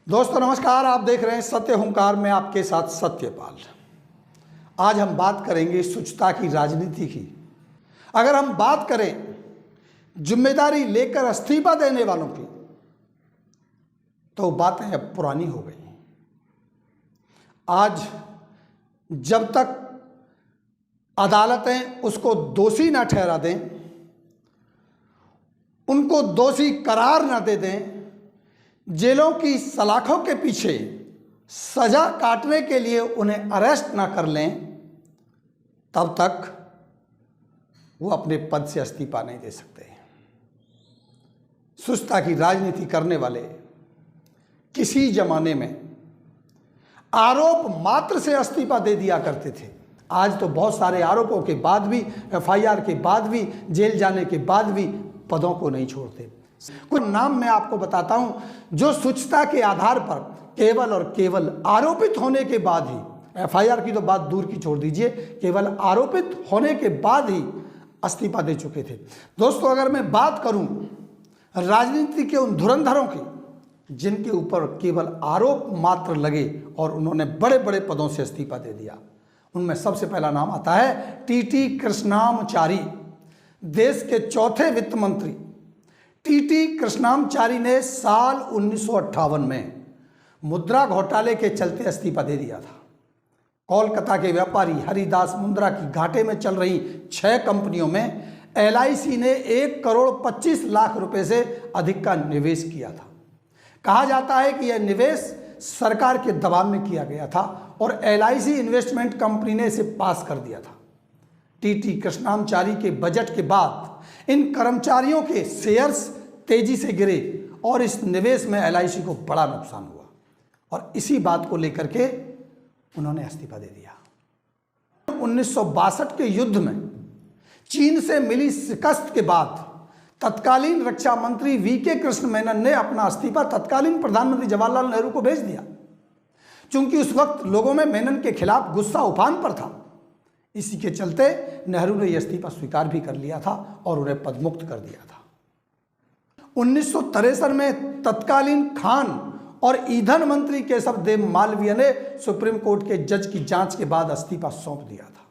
दोस्तों नमस्कार, आप देख रहे हैं सत्य हुंकार में आपके साथ सत्यपाल। आज हम बात करेंगे स्वच्छता की राजनीति की। अगर हम बात करें जिम्मेदारी लेकर इस्तीफा देने वालों की, तो बातें अब पुरानी हो गई। आज जब तक अदालतें उसको दोषी ना ठहरा दें, उनको दोषी करार ना दे दें, जेलों की सलाखों के पीछे सजा काटने के लिए उन्हें अरेस्ट ना कर लें, तब तक वो अपने पद से इस्तीफा नहीं दे सकते। स्वच्छता की राजनीति करने वाले किसी जमाने में आरोप मात्र से इस्तीफा दे दिया करते थे। आज तो बहुत सारे आरोपों के बाद भी, एफआईआर के बाद भी, जेल जाने के बाद भी पदों को नहीं छोड़ते। कुछ नाम मैं आपको बताता हूं जो स्वच्छता के आधार पर केवल और केवल आरोपित होने के बाद ही, एफआईआर की तो बात दूर की छोड़ दीजिए, केवल आरोपित होने के बाद ही इस्तीफा दे चुके थे। दोस्तों, अगर मैं बात करूं राजनीति के उन धुरंधरों की जिनके ऊपर केवल आरोप मात्र लगे और उन्होंने बड़े बड़े पदों से इस्तीफा दे दिया, उनमें सबसे पहला नाम आता है टीटी कृष्णामचारी। देश के चौथे वित्त मंत्री टीटी कृष्णामचारी ने साल 1958 में मुद्रा घोटाले के चलते इस्तीफा दे दिया था। कोलकाता के व्यापारी हरिदास मुंद्रा की घाटे में चल रही 6 कंपनियों में एलआईसी ने 1 करोड़ 25 लाख रुपए से अधिक का निवेश किया था। कहा जाता है कि यह निवेश सरकार के दबाव में किया गया था और एलआईसी इन्वेस्टमेंट कंपनी ने इसे पास कर दिया था। टीटी कृष्णामचारी के बजट के बाद इन कर्मचारियों के शेयर्स तेजी से गिरे और इस निवेश में एलआईसी को बड़ा नुकसान हुआ और इसी बात को लेकर के उन्होंने इस्तीफा दे दिया। 1962 के युद्ध में चीन से मिली शिकस्त के बाद तत्कालीन रक्षा मंत्री वीके कृष्ण मेनन ने अपना इस्तीफा तत्कालीन प्रधानमंत्री जवाहरलाल नेहरू को भेज दिया। चूंकि उस वक्त लोगों में मेनन के खिलाफ गुस्सा उफान पर था, इसी के चलते नेहरू ने यह इस्तीफा स्वीकार भी कर लिया था और उन्हें पदमुक्त कर दिया था। 1963 में तत्कालीन खान और ईंधन मंत्री केशव देव मालवीय ने सुप्रीम कोर्ट के जज की जांच के बाद इस्तीफा सौंप दिया था।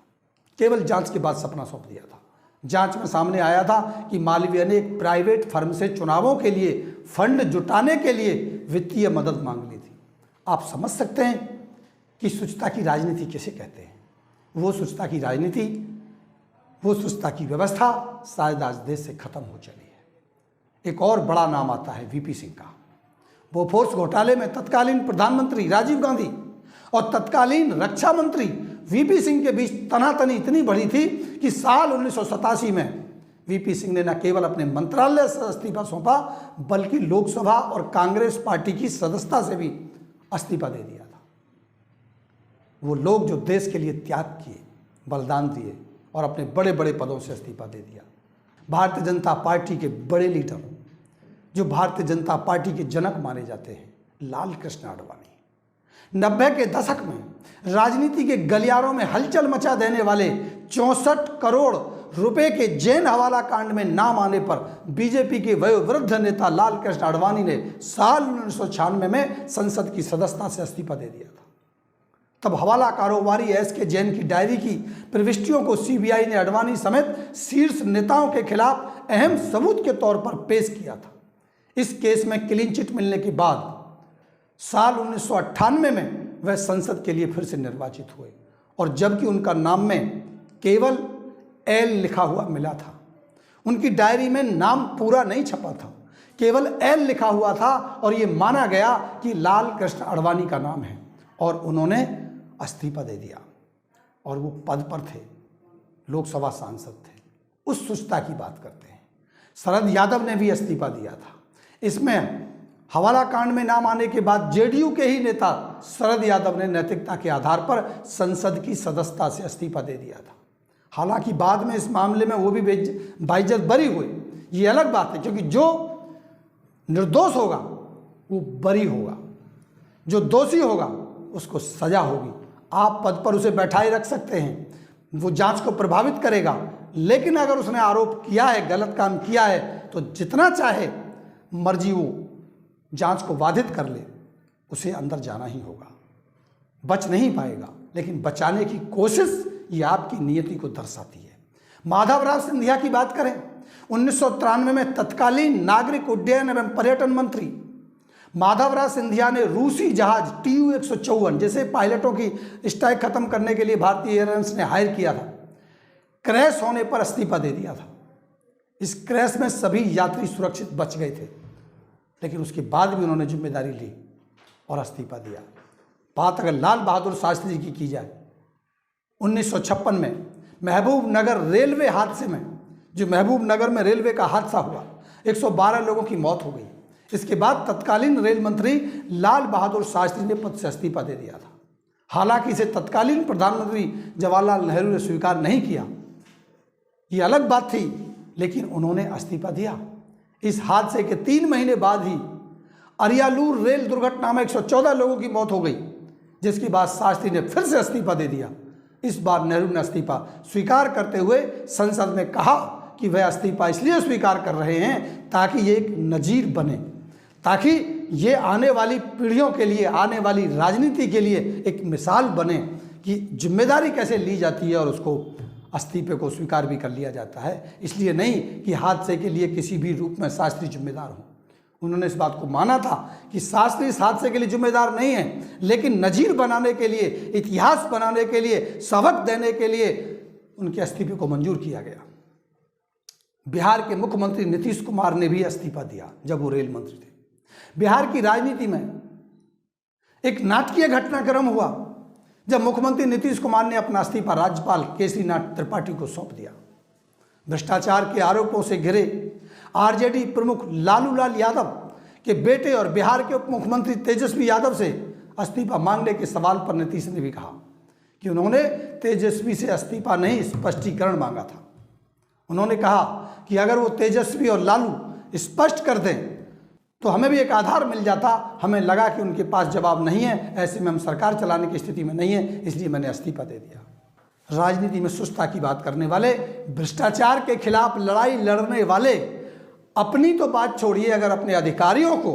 केवल जांच के बाद सपना सौंप दिया था। जांच में सामने आया था कि मालवीय ने एक प्राइवेट फर्म से चुनावों के लिए फंड जुटाने के लिए वित्तीय मदद मांग ली थी। आप समझ सकते हैं कि स्वच्छता की राजनीति किसे कहते हैं। वो स्वच्छता की राजनीति, वो स्वच्छता की व्यवस्था शायद आज देश से खत्म हो चली है। एक और बड़ा नाम आता है वीपी सिंह का। बोफोर्स घोटाले में तत्कालीन प्रधानमंत्री राजीव गांधी और तत्कालीन रक्षा मंत्री वीपी सिंह के बीच तनातनी इतनी बड़ी थी कि साल 1987 में वीपी सिंह ने न केवल अपने मंत्रालय से इस्तीफा सौंपा, बल्कि लोकसभा और कांग्रेस पार्टी की सदस्यता से भी इस्तीफा दे दिया था। वो लोग जो देश के लिए त्याग किए, बलिदान दिए और अपने बड़े बड़े पदों से इस्तीफा दे दिया। भारतीय जनता पार्टी के बड़े लीडर, जो भारतीय जनता पार्टी के जनक माने जाते हैं, लाल कृष्ण आडवाणी, 90 के दशक में राजनीति के गलियारों में हलचल मचा देने वाले 64 करोड़ रुपए के जैन हवाला कांड में नाम आने पर बीजेपी के वयोवृद्ध नेता लाल कृष्ण आडवाणी ने साल 1996 में संसद की सदस्यता से इस्तीफा दे दिया था। तब हवाला कारोबारी एसके जैन की डायरी की प्रविष्टियों को सीबीआई ने आडवाणी समेत शीर्ष नेताओं के खिलाफ अहम सबूत के तौर पर पेश किया था। इस केस में क्लीन चिट मिलने के बाद साल 1998 में वह संसद के लिए फिर से निर्वाचित हुए और जबकि उनका नाम में केवल एल लिखा हुआ मिला था, उनकी डायरी में नाम पूरा नहीं छपा था, केवल एल लिखा हुआ था और ये माना गया कि लाल कृष्ण आडवाणी का नाम है और उन्होंने इस्तीफा दे दिया और वो पद पर थे, लोकसभा सांसद थे। उस स्वच्छता की बात करते हैं। शरद यादव ने भी इस्तीफा दिया था। इसमें हवाला कांड में नाम आने के बाद जेडीयू के ही नेता शरद यादव ने नैतिकता के आधार पर संसद की सदस्यता से इस्तीफा दे दिया था। हालांकि बाद में इस मामले में वो भी बाइज्जत बरी हुए, ये अलग बात है, क्योंकि जो निर्दोष होगा वो बरी होगा, जो दोषी होगा उसको सजा होगी। आप पद पर उसे बैठाए रख सकते हैं, वो जांच को प्रभावित करेगा, लेकिन अगर उसने आरोप किया है, गलत काम किया है, तो जितना चाहे मर्जी वो जांच को बाधित कर ले, उसे अंदर जाना ही होगा, बच नहीं पाएगा, लेकिन बचाने की कोशिश ये आपकी नियति को दर्शाती है। माधवराव सिंधिया की बात करें, 1993 में तत्कालीन नागरिक उड्डयन एवं पर्यटन मंत्री माधवराव सिंधिया ने रूसी जहाज TU-154 जैसे पायलटों की स्ट्राइक खत्म करने के लिए भारतीय एयरलाइंस ने हायर किया था, क्रैश होने पर इस्तीफा दे दिया था। इस क्रैश में सभी यात्री सुरक्षित बच गए थे, लेकिन उसके बाद भी उन्होंने जिम्मेदारी ली और इस्तीफा दिया। बात अगर लाल बहादुर शास्त्री जी की जाए, 1956 में महबूब नगर रेलवे हादसे में, जो महबूब नगर में रेलवे का हादसा हुआ, 112 लोगों की मौत हो गई। इसके बाद तत्कालीन रेल मंत्री लाल बहादुर शास्त्री ने पद से इस्तीफा दे दिया था। हालांकि इसे तत्कालीन प्रधानमंत्री जवाहरलाल नेहरू ने स्वीकार नहीं किया, ये अलग बात थी, लेकिन उन्होंने इस्तीफा दिया। इस हादसे के 3 महीने बाद ही अरियालूर रेल दुर्घटना में 114 लोगों की मौत हो गई, जिसके बाद शास्त्री ने फिर से इस्तीफा दे दिया। इस बार नेहरू ने इस्तीफा स्वीकार करते हुए संसद में कहा कि वह इस्तीफा इसलिए स्वीकार कर रहे हैं ताकि ये एक नजीर बने, ताकि ये आने वाली पीढ़ियों के लिए, आने वाली राजनीति के लिए एक मिसाल बने कि जिम्मेदारी कैसे ली जाती है और उसको इस्तीफे को स्वीकार भी कर लिया जाता है। इसलिए नहीं कि हादसे के लिए किसी भी रूप में शास्त्री जिम्मेदार हों। उन्होंने इस बात को माना था कि शास्त्री इस हादसे के लिए जिम्मेदार नहीं है, लेकिन नजीर बनाने के लिए, इतिहास बनाने के लिए, सबक देने के लिए उनके इस्तीफे को मंजूर किया गया। बिहार के मुख्यमंत्री नीतीश कुमार ने भी इस्तीफा दिया जब वो रेल मंत्री थे। बिहार की राजनीति में एक नाटकीय घटनाक्रम हुआ जब मुख्यमंत्री नीतीश कुमार ने अपना इस्तीफा राज्यपाल केसरीनाथ त्रिपाठी को सौंप दिया। भ्रष्टाचार के आरोपों से घिरे आरजेडी प्रमुख लालू लाल यादव के बेटे और बिहार के उप मुख्यमंत्री तेजस्वी यादव से इस्तीफा मांगने के सवाल पर नीतीश ने भी कहा कि उन्होंने तेजस्वी से इस्तीफा नहीं, स्पष्टीकरण मांगा था। उन्होंने कहा कि अगर वो तेजस्वी और लालू स्पष्ट कर दें तो हमें भी एक आधार मिल जाता। हमें लगा कि उनके पास जवाब नहीं है, ऐसे में हम सरकार चलाने की स्थिति में नहीं है, इसलिए मैंने इस्तीफा दे दिया। राजनीति में सुस्ता की बात करने वाले, भ्रष्टाचार के खिलाफ लड़ाई लड़ने वाले अपनी तो बात छोड़िए, अगर अपने अधिकारियों को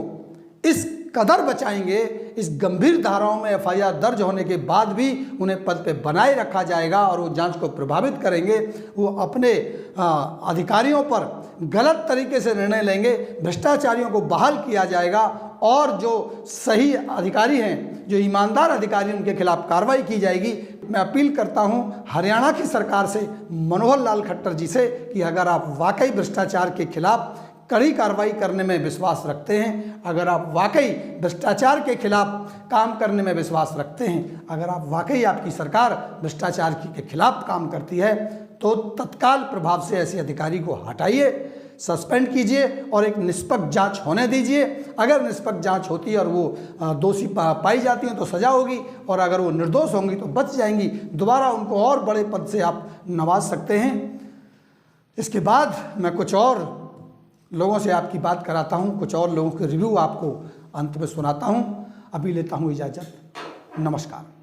इस कदर बचाएंगे, इस गंभीर धाराओं में FIR दर्ज होने के बाद भी उन्हें पद पे बनाए रखा जाएगा और वो जांच को प्रभावित करेंगे, वो अपने अधिकारियों पर गलत तरीके से निर्णय लेंगे, भ्रष्टाचारियों को बहाल किया जाएगा और जो सही अधिकारी हैं, जो ईमानदार अधिकारी, उनके खिलाफ कार्रवाई की जाएगी। मैं अपील करता हूं हरियाणा की सरकार से, मनोहर लाल खट्टर जी से, कि अगर आप वाकई भ्रष्टाचार के खिलाफ कड़ी कार्रवाई करने में विश्वास रखते हैं, अगर आप वाकई भ्रष्टाचार के खिलाफ काम करने में विश्वास रखते हैं, अगर आप वाकई आपकी सरकार भ्रष्टाचार के खिलाफ काम करती है, तो तत्काल प्रभाव से ऐसे अधिकारी को हटाइए, सस्पेंड कीजिए और एक निष्पक्ष जांच होने दीजिए। अगर निष्पक्ष जांच होती है और वो दोषी पाई जाती हैं तो सजा होगी, और अगर वो निर्दोष होंगी तो बच जाएंगी। दोबारा उनको और बड़े पद से आप नवाज सकते हैं। इसके बाद मैं कुछ और लोगों से आपकी बात कराता हूं, कुछ और लोगों के रिव्यू आपको अंत में सुनाता हूं। अभी लेता हूं इजाज़त। नमस्कार।